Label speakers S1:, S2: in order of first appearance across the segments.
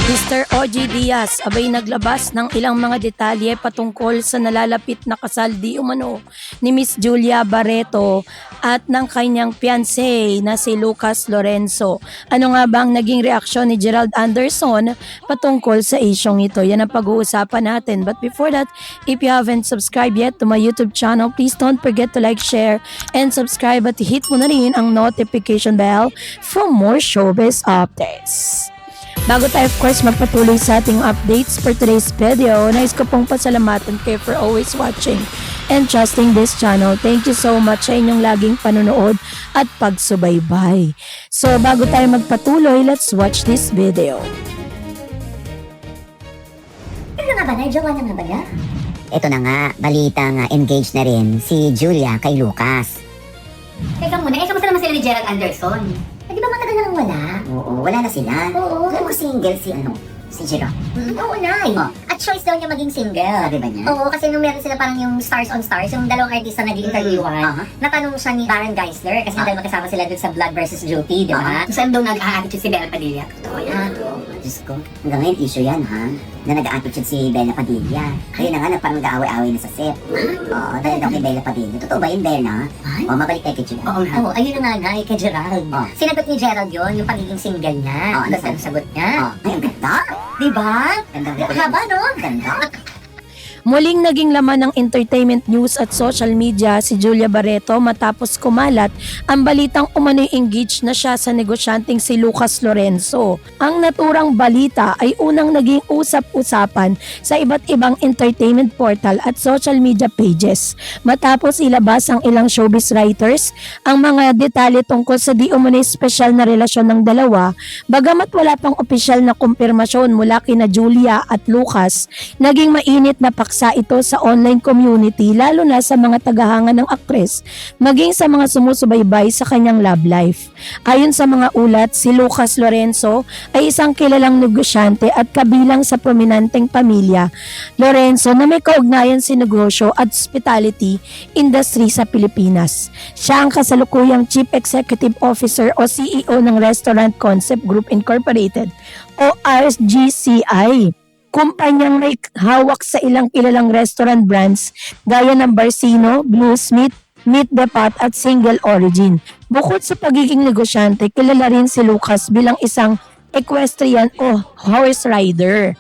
S1: Mr. OG Diaz abay naglabas ng ilang mga detalye patungkol sa nalalapit na kasal di umano ni Miss Julia Barreto at ng kanyang fiancé na si Lucas Lorenzo. Ano nga ba ang naging reaksyon ni Gerald Anderson patungkol sa isyong ito? Yan ang pag-uusapan natin. But before that, if you haven't subscribed yet to my YouTube channel, please don't forget to like, share, and subscribe at hit mo na rin ang notification bell for more showbiz updates. Bago tayo of course magpatuloy sa ating updates for today's video, nais ko pong pasalamatan kayo for always watching and trusting this channel. Thank you so much sa inyong laging panonood at pagsubaybay. So bago tayo magpatuloy, let's watch this video.
S2: Ano nga ba na? Jowa na nga ba niya?
S3: Ito na nga, balitang engaged na rin si Julia kay Lucas.
S2: Teka muna, kamusta naman sila ni Gerald Anderson? Di ba matagal na lang wala?
S3: Oo, wala na sila.
S2: Oo.
S3: Alam ko single si Gerald.
S2: Oo na eh.
S3: Oh.
S2: At choice daw niya maging single.
S3: Sabi ba niya?
S2: Oo, kasi nung meron sila parang yung Stars on Stars, yung dalawang artista na di-interviewan, natanong siya ni Baron Geisler kasi dahil magkasama sila dun sa Blood versus Duty, di ba?
S4: Saan daw nag-a-attitude si Bella Padilla?
S3: Totoo yan. Diyos ko. Hanggang ngayon, issue yan, ha? Na nag-a-attitude si Bella Padilla. Ayun na nga, parang nag-aaway-aaway na sa set. Oo, dahil daw kay Bella Padilla. Totoo ba yun, Bella? O, mabalik tayo kay Julia.
S4: Oo nga.
S2: Oo, ayun na nga kay Gerald.
S3: Oh.
S2: Sinagot ni Gerald yon yung pagiging single niya.
S3: Oh, ano
S2: Tapos ang sagot niya.
S3: Ay, ang ganda.
S2: Di ba?
S3: Ganda.
S2: Haba, no?
S3: Ganda.
S1: Muling naging laman ng entertainment news at social media si Julia Barreto matapos kumalat ang balitang umano'y engaged na siya sa negosyanteng si Lucas Lorenzo. Ang naturang balita ay unang naging usap-usapan sa iba't ibang entertainment portal at social media pages. Matapos ilabas ang ilang showbiz writers ang mga detalye tungkol sa di umano'y espesyal na relasyon ng dalawa, bagamat wala pang opisyal na kumpirmasyon mula kina Julia at Lucas, naging mainit na paksa ito sa online community lalo na sa mga tagahanga ng aktres maging sa mga sumusubaybay sa kanyang love life. Ayon sa mga ulat, si Lucas Lorenzo ay isang kilalang negosyante at kabilang sa prominenteng pamilya Lorenzo na may kaugnayan sa negosyo at hospitality industry sa Pilipinas. Siya ang kasalukuyang Chief Executive Officer o CEO ng Restaurant Concept Group Incorporated o RSGCI. Kumpanyang may hawak sa ilang kilalang restaurant brands gaya ng Barcino, Bluesmith, Meat Depot at Single Origin. Bukod sa pagiging negosyante, kilala rin si Lucas bilang isang equestrian o horse rider.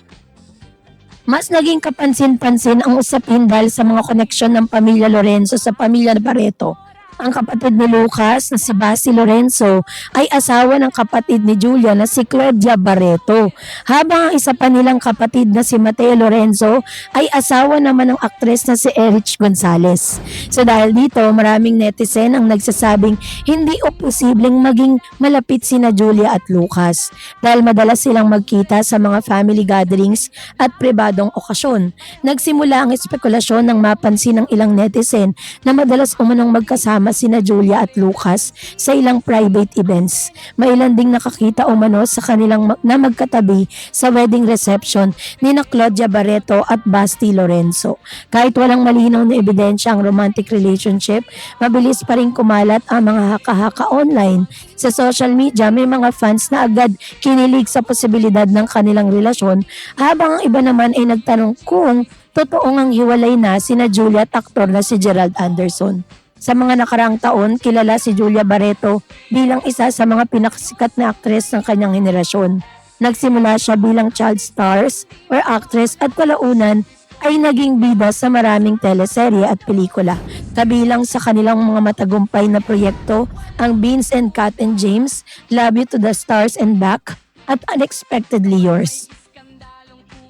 S1: Mas naging kapansin-pansin ang usapin dahil sa mga koneksyon ng pamilya Lorenzo sa pamilya Barreto. Ang kapatid ni Lucas na si Basi Lorenzo ay asawa ng kapatid ni Julia na si Claudia Barreto. Habang ang isa pa nilang kapatid na si Mateo Lorenzo ay asawa naman ng aktres na si Erich Gonzalez. So dahil dito, maraming netizen ang nagsasabing hindi o posibleng maging malapit sina Julia at Lucas dahil madalas silang magkita sa mga family gatherings at pribadong okasyon. Nagsimula ang espekulasyon nang mapansin ng ilang netizen na madalas umanong magkasama sina Julia at Lucas sa ilang private events. Mailan ding nakakita umano sa kanilang na magkatabi sa wedding reception ni na Claudia Barreto at Basti Lorenzo. Kahit walang malinaw na ebidensya ang romantic relationship, mabilis pa rin kumalat ang mga haka-haka online. Sa social media, may mga fans na agad kinilig sa posibilidad ng kanilang relasyon, habang ang iba naman ay nagtanong kung totoo ngang hiwalay na sina Julia at aktor na si Gerald Anderson. Sa mga nakaraang taon, kilala si Julia Barreto bilang isa sa mga pinakasikat na aktres ng kanyang henerasyon. Nagsimula siya bilang child stars or actress at kalaunan ay naging bida sa maraming teleserye at pelikula. Kabilang sa kanilang mga matagumpay na proyekto ang Beans and Cat and James, Love You to the Stars and Back at Unexpectedly Yours.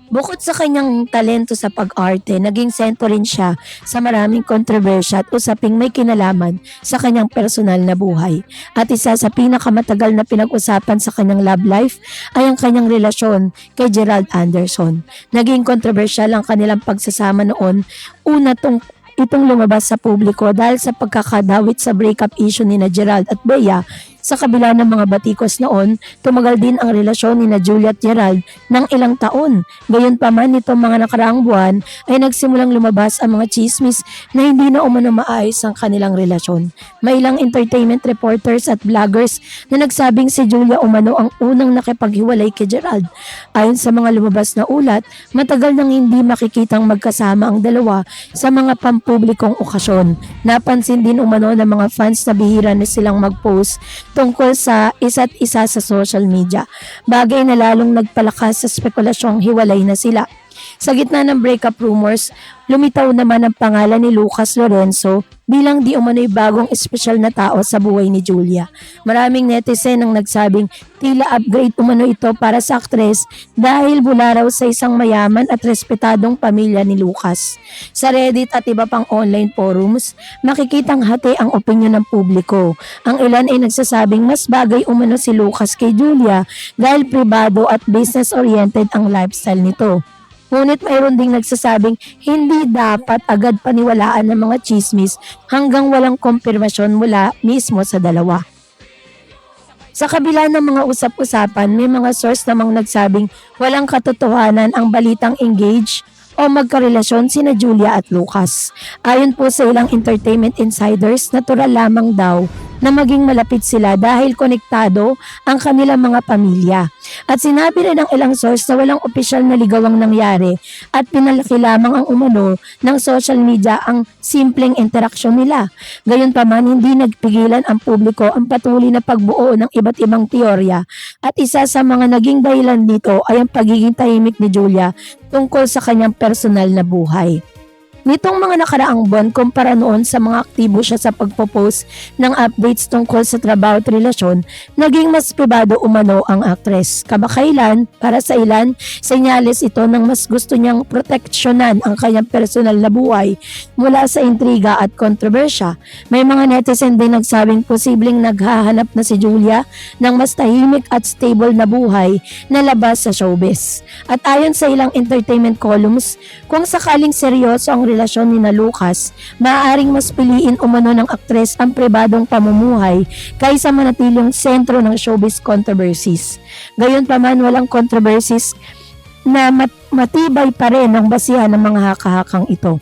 S1: Bukod sa kanyang talento sa pag-arte, naging sentro rin siya sa maraming kontrobersya at usaping may kinalaman sa kanyang personal na buhay. At isa sa pinakamatagal na pinag-usapan sa kanyang love life ay ang kanyang relasyon kay Gerald Anderson. Naging kontrobersyal ang kanilang pagsasama noon, itong lumabas sa publiko dahil sa pagkakadawit sa breakup issue ni na Gerald at Bea Sa kabila ng mga batikos noon, tumagal din ang relasyon ni na Julia at Gerald ng ilang taon. Gayunpaman nitong mga nakaraang buwan ay nagsimulang lumabas ang mga chismis na hindi na umano maayos ang kanilang relasyon. May ilang entertainment reporters at vloggers na nagsabing si Julia umano ang unang nakipaghiwalay kay Gerald. Ayon sa mga lumabas na ulat, matagal nang hindi makikitang magkasama ang dalawa sa mga pampublikong okasyon. Napansin din umano ng mga fans na bihira na silang mag-post tungkol sa isa't isa sa social media. Bagay na lalong nagpalakas sa spekulasyong hiwalay na sila. Sa gitna ng breakup rumors, lumitaw naman ang pangalan ni Lucas Lorenzo bilang di umano'y bagong espesyal na tao sa buhay ni Julia. Maraming netizen ang nagsabing tila upgrade umano ito para sa aktres dahil mula raw sa isang mayaman at respetadong pamilya ni Lucas. Sa Reddit at iba pang online forums, makikitang hati ang opinyon ng publiko. Ang ilan ay nagsasabing mas bagay umano si Lucas kay Julia dahil pribado at business-oriented ang lifestyle nito. Ngunit mayroon ding nagsasabing hindi dapat agad paniwalaan ng mga chismis hanggang walang kumpirmasyon mula mismo sa dalawa. Sa kabila ng mga usap-usapan, may mga source namang nagsabing walang katotohanan ang balitang engage o magkarelasyon sina Julia at Lucas. Ayon po sa ilang entertainment insiders, natural lamang daw na maging malapit sila dahil konektado ang kanilang mga pamilya. At sinabi rin ng ilang source na walang opisyal na ligawang nangyari at pinalaki lamang ang umano ng social media ang simpleng interaksyon nila. Gayunpaman, hindi nagpigilan ang publiko ang patuloy na pagbuo ng iba't ibang teorya at isa sa mga naging dahilan dito ay ang pagiging tahimik ni Julia tungkol sa kanyang personal na buhay. Nitong mga nakaraang buwan kumpara noon sa mga aktibo siya sa pagpo-post ng updates tungkol sa trabaho at relasyon, naging mas pribado umano ang aktres. Kamakailan, para sa ilan, senyales ito ng mas gusto niyang proteksyonan ang kanyang personal na buhay mula sa intriga at kontrobersya. May mga netizen din nagsabing posibleng naghahanap na si Julia ng mas tahimik at stable na buhay na labas sa showbiz. At ayon sa ilang entertainment columns, kung sakaling seryoso ang relasyon ni na Lucas, maaaring mas piliin umano ng aktres ang pribadong pamumuhay kaysa manatiling sentro ng showbiz controversies. Gayunpaman, walang controversies na matibay pa rin ang basihan ng mga haka-hakang ito.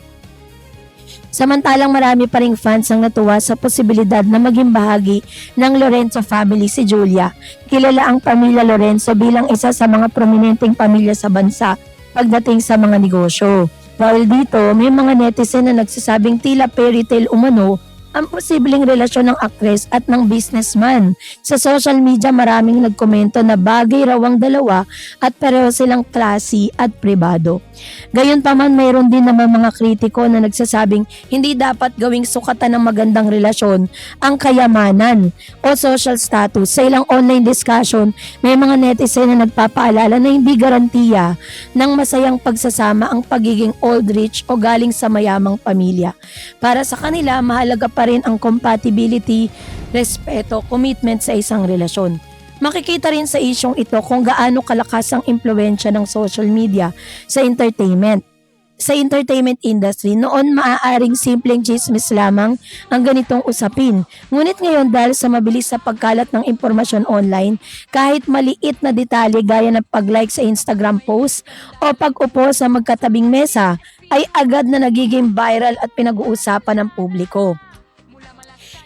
S1: Samantalang marami pa ring fans ang natuwa sa posibilidad na maging bahagi ng Lorenzo family si Julia. Kilala ang pamilya Lorenzo bilang isa sa mga prominenteng pamilya sa bansa pagdating sa mga negosyo. Dahil dito, may mga netizen na nagsasabing tila fairy tale umano ang posibleng relasyon ng aktres at ng businessman. Sa social media, maraming nagkomento na bagay raw ang dalawa at pareho silang classy at pribado. Gayunpaman, mayroon din naman mga kritiko na nagsasabing hindi dapat gawing sukatan ng magandang relasyon ang kayamanan o social status. Sa ilang online discussion, may mga netizen na nagpapaalala na hindi garantiya ng masayang pagsasama ang pagiging old rich o galing sa mayamang pamilya. Para sa kanila, mahalaga pa rin ang compatibility, respeto, commitment sa isang relasyon. Makikita rin sa isyong ito kung gaano kalakas ang impluwensya ng social media sa entertainment. Sa entertainment industry, noon maaaring simpleng chismis lamang ang ganitong usapin. Ngunit ngayon dahil sa mabilis sa pagkalat ng impormasyon online, kahit maliit na detalye gaya ng pag-like sa Instagram post o pag-upo sa magkatabing mesa, ay agad na nagiging viral at pinag-uusapan ng publiko.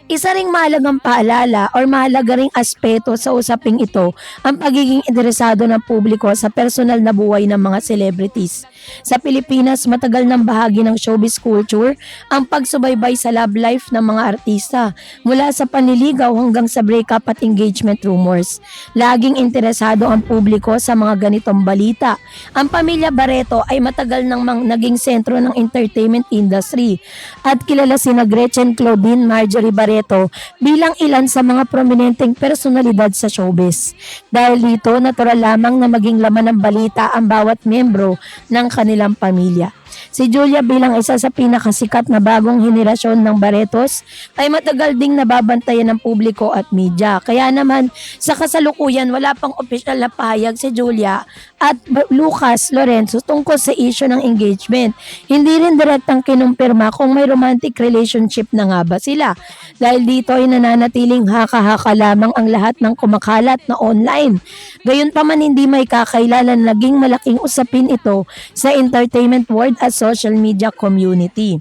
S1: Isa ring mahalagang paalala o mahalaga ring aspeto sa usaping ito ang pagiging interesado ng publiko sa personal na buhay ng mga celebrities. Sa Pilipinas, matagal ng bahagi ng showbiz culture ang pagsubaybay sa love life ng mga artista mula sa panliligaw hanggang sa breakup at engagement rumors. Laging interesado ang publiko sa mga ganitong balita. Ang pamilya Barreto ay matagal nang naging sentro ng entertainment industry at kilala sina Gretchen Claudine Marjorie Barreto bilang ilan sa mga prominenteng personalidad sa showbiz. Dahil dito, natural lamang na maging laman ng balita ang bawat miyembro ng kanilang pamilya. Si Julia bilang isa sa pinakasikat na bagong henerasyon ng Barretos ay matagal ding nababantayan ng publiko at media. Kaya naman sa kasalukuyan wala pang opisyal na pahayag si Julia at Lucas Lorenzo tungkol sa issue ng engagement. Hindi rin direktang kinumpirma kung may romantic relationship na nga ba sila. Dahil dito ay nananatiling haka-haka lamang ang lahat ng kumakalat na online. Gayunpaman hindi may kakailan na naging malaking usapin ito sa entertainment world at social media community.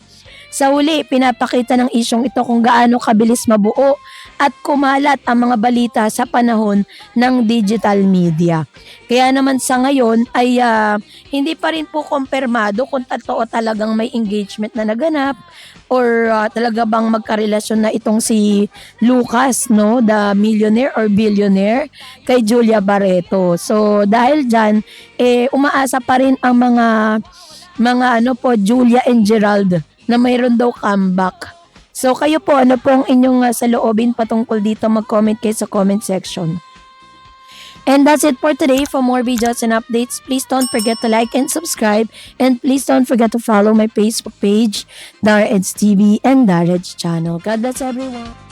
S1: Sa huli, pinapakita ng isyong ito kung gaano kabilis mabuo at kumalat ang mga balita sa panahon ng digital media. Kaya naman sa ngayon ay hindi pa rin po kumpirmado kung totoo talagang may engagement na naganap or talaga bang magkarelasyon na itong si Lucas, no, the millionaire or billionaire kay Julia Barreto. So dahil dyan, umaasa pa rin ang mga Julia and Gerald na mayroon daw comeback. So kayo po, ano po ang inyong saloobin patungkol dito? Mag-comment kayo sa comment section. And that's it for today. For more videos and updates, please don't forget to like and subscribe. And please don't forget to follow my Facebook page, Dareds TV and Dareds channel. God bless everyone.